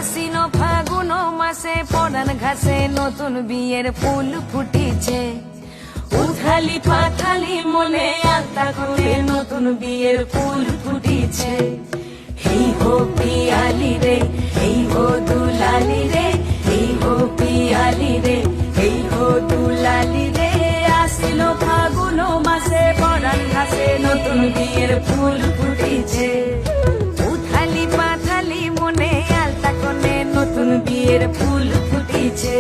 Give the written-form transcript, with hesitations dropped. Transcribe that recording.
আশ্বিন ফাগুন মাসে পরান ঘাসে নতুন বিয়ের ফুল ফুটিছে। উথালি পাথালি মনে আলতা করে নতুন বিয়ের ফুল ফুটিছে। এই হো পিয়ালি রে, এই হো দুলালি রে, এই হো পিয়ালি রে, এই হো দুলালি রে। আশ্বিন ফাগুন মাসে পরান ঘাসে নতুন বিয়ের ফুল ফুটিছে। উথালি পাথালি মনে আলতা করে নতুন বিয়ের ফুল ফুটিছে।